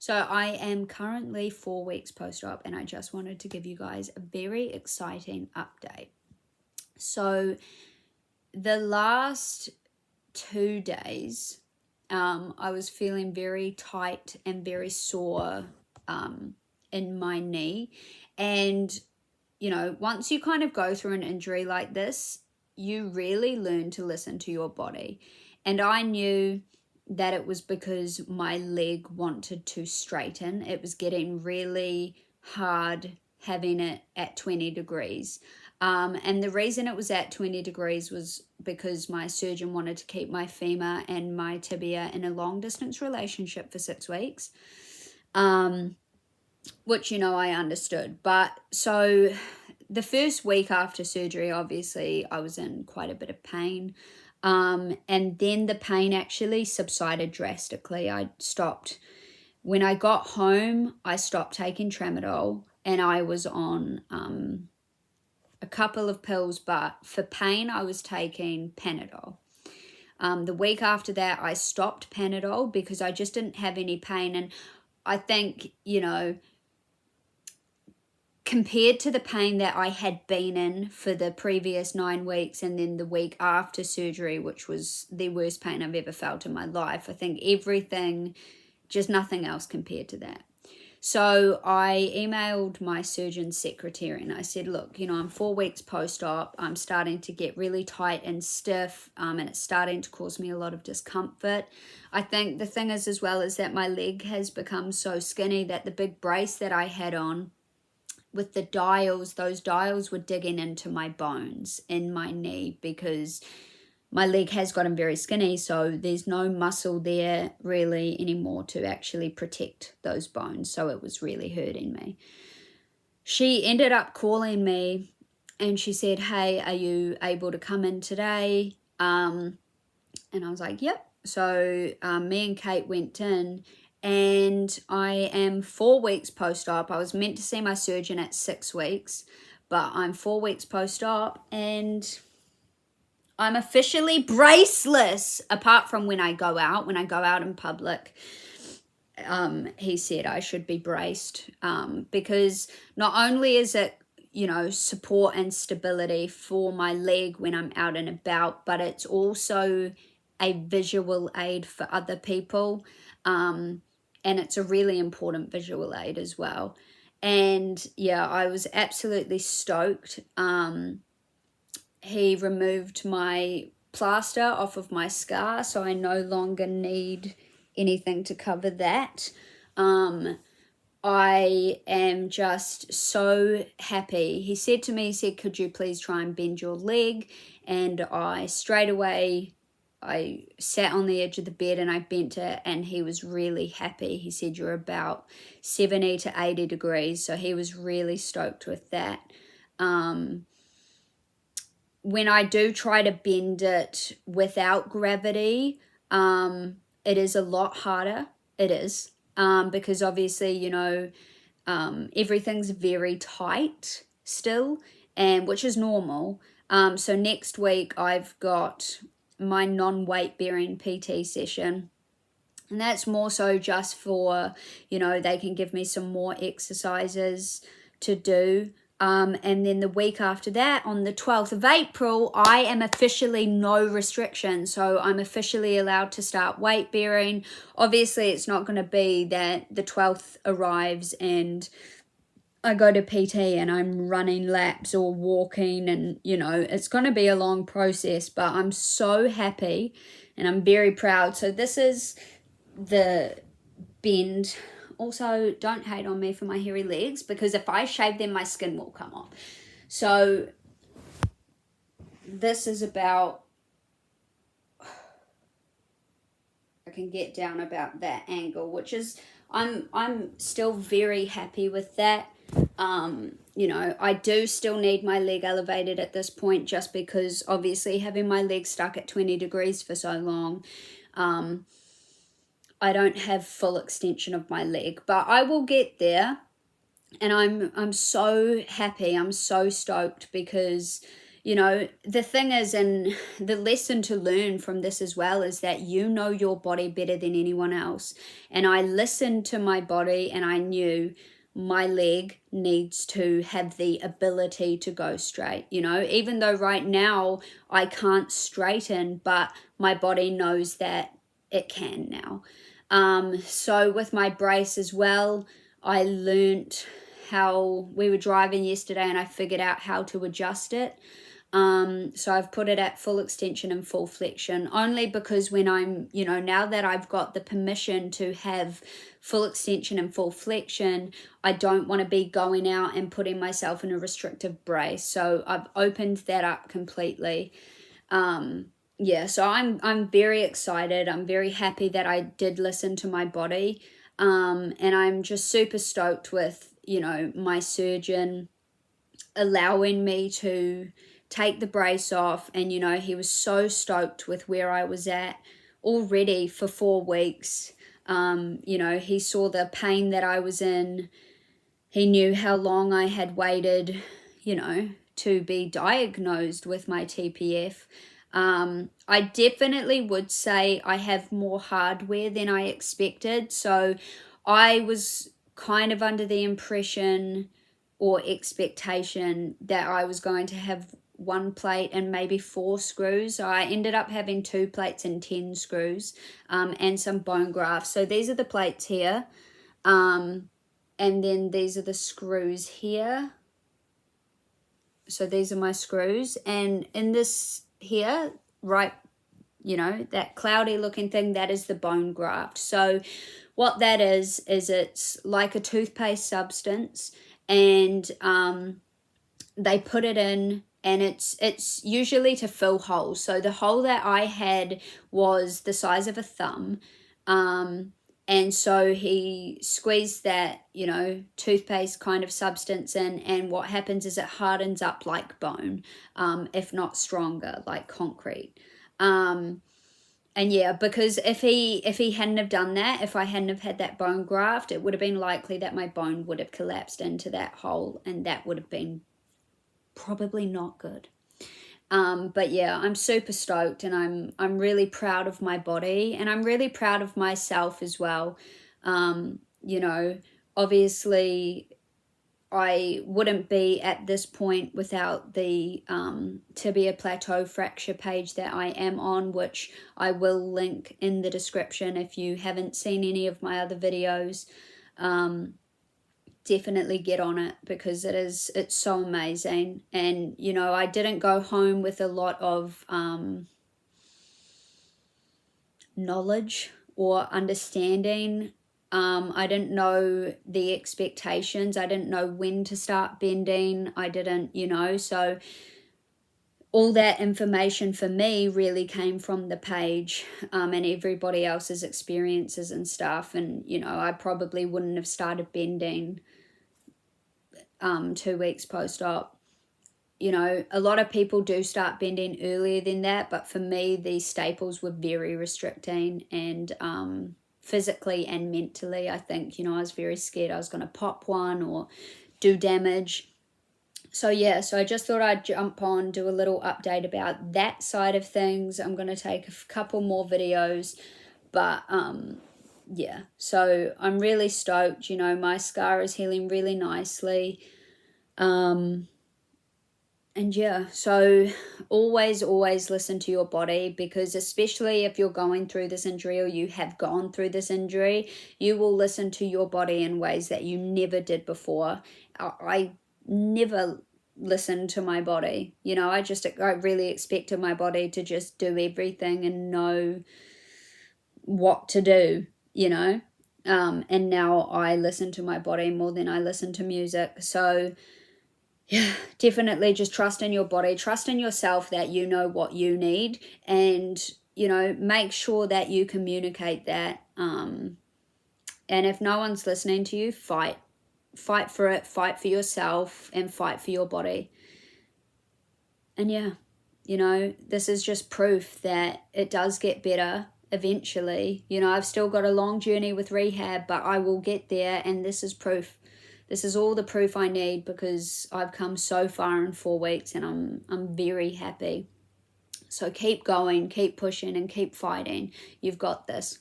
So I am currently 4 weeks post-op, and I just wanted to give you guys a very exciting update. So the last 2 days, I was feeling very tight and very sore in my knee. And, you know, once you kind of go through an injury like this, you really learn to listen to your body. And I knew that it was because my leg wanted to straighten. It was getting really hard having it at 20 degrees. And the reason it was at 20 degrees was because my surgeon wanted to keep my femur and my tibia in a long distance relationship for 6 weeks, which, you know, I understood. But so the first week after surgery, obviously, I was in quite a bit of pain. And then the pain actually subsided drastically. When I got home, I stopped taking tramadol, and I was on a couple of pills, but for pain, I was taking Panadol. The week after that, I stopped Panadol because I just didn't have any pain. And I think, you know, compared to the pain that I had been in for the previous 9 weeks and then the week after surgery, which was the worst pain I've ever felt in my life, I think everything, just nothing else compared to that. So I emailed my surgeon's secretary and I said, look, you know, I'm 4 weeks post-op. I'm starting to get really tight and stiff, and it's starting to cause me a lot of discomfort. I think the thing is as well is that my leg has become so skinny that the big brace that I had on with the dials, those dials were digging into my bones in my knee because my leg has gotten very skinny, so there's no muscle there really anymore to actually protect those bones, so it was really hurting me. She ended up calling me and she said, hey, are you able to come in today? And I was like, yep. So me and Kate went in, and I am 4 weeks post-op. I was meant to see my surgeon at 6 weeks, but I'm 4 weeks post-op, and I'm officially braceless, apart from when I go out. When I go out in public, he said I should be braced, because not only is it, you know, support and stability for my leg when I'm out and about, but it's also a visual aid for other people, and it's a really important visual aid as well. And yeah, I was absolutely stoked. He removed my plaster off of my scar, so I no longer need anything to cover that. I am just so happy. He said to me, he said, could you please try and bend your leg? And I straight away, I sat on the edge of the bed and I bent it, and he was really happy. He said, you're about 70 to 80 degrees. So he was really stoked with that. When I do try to bend it without gravity, it is a lot harder. It is. Because obviously, you know, everything's very tight still, and which is normal. So next week I've got my non-weight bearing PT session, and that's more so just for, you know, they can give me some more exercises to do. And then the week after that, on the 12th of April, I am officially no restriction. So I'm officially allowed to start weight bearing. Obviously, it's not going to be that the 12th arrives and I go to PT and I'm running laps or walking, and, you know, it's going to be a long process, but I'm so happy and I'm very proud. So this is the bend. Also, don't hate on me for my hairy legs, because if I shave them, my skin will come off. So this is about, I can get down about that angle, which is, I'm still very happy with that. You know, I do still need my leg elevated at this point, just because obviously having my leg stuck at 20 degrees for so long, I don't have full extension of my leg, but I will get there. And I'm so happy. I'm so stoked because, you know, the thing is, and the lesson to learn from this as well, is that you know your body better than anyone else. And I listened to my body and I knew my leg needs to have the ability to go straight, you know, even though right now I can't straighten, but my body knows that it can now. So with my brace as well, I learnt how, we were driving yesterday and I figured out how to adjust it. So I've put it at full extension and full flexion, only because when I'm, you know, now that I've got the permission to have full extension and full flexion, I don't want to be going out and putting myself in a restrictive brace. So I've opened that up completely. Yeah, so I'm very excited. I'm very happy that I did listen to my body. And I'm just super stoked with, you know, my surgeon allowing me to take the brace off. And, you know, he was so stoked with where I was at already for 4 weeks. You know, he saw the pain that I was in. He knew how long I had waited, you know, to be diagnosed with my TPF. I definitely would say I have more hardware than I expected. So I was kind of under the impression or expectation that I was going to have 1 plate and maybe 4 screws. So I ended up having 2 plates and 10 screws, and some bone grafts. So these are the plates here. And then these are the screws here. So these are my screws. And in this here, right, you know, that cloudy looking thing, that is the bone graft. So what that is it's like a toothpaste substance, and they put it in, and it's usually to fill holes. So the hole that I had was the size of a thumb, and so he squeezed that, you know, toothpaste kind of substance in, and what happens is it hardens up like bone, if not stronger, like concrete. And yeah, because if he hadn't have done that, if I hadn't have had that bone graft, it would have been likely that my bone would have collapsed into that hole, and that would have been probably not good. But yeah, I'm super stoked, and I'm really proud of my body, and I'm really proud of myself as well. You know, obviously I wouldn't be at this point without the Tibia Plateau Fracture page that I am on, which I will link in the description if you haven't seen any of my other videos. Definitely get on it, because it's so amazing. And, you know, I didn't go home with a lot of knowledge or understanding. I didn't know the expectations. I didn't know when to start bending. I didn't, you know, so all that information for me really came from the page, and everybody else's experiences and stuff. And, you know, I probably wouldn't have started bending 2 weeks post-op. You know, a lot of people do start bending earlier than that, but for me, these staples were very restricting, and physically and mentally, I think, you know, I was very scared I was going to pop one or do damage. So yeah, so I just thought I'd jump on, do a little update about that side of things. I'm going to take a couple more videos, but yeah, so I'm really stoked. You know, my scar is healing really nicely. And yeah, so always listen to your body, because especially if you're going through this injury, or you have gone through this injury, you will listen to your body in ways that you never did before. I never listened to my body. You know, I really expected my body to just do everything and know what to do, you know. And now I listen to my body more than I listen to music. So yeah, definitely just trust in your body, trust in yourself that you know what you need, and, you know, make sure that you communicate that. And if no one's listening to you, fight for it, fight for yourself, and fight for your body. And yeah, you know, this is just proof that it does get better eventually. You know, I've still got a long journey with rehab, but I will get there, and this is proof this is all the proof I need, because I've come so far in 4 weeks, and I'm very happy. So keep going, keep pushing, and keep fighting. You've got this.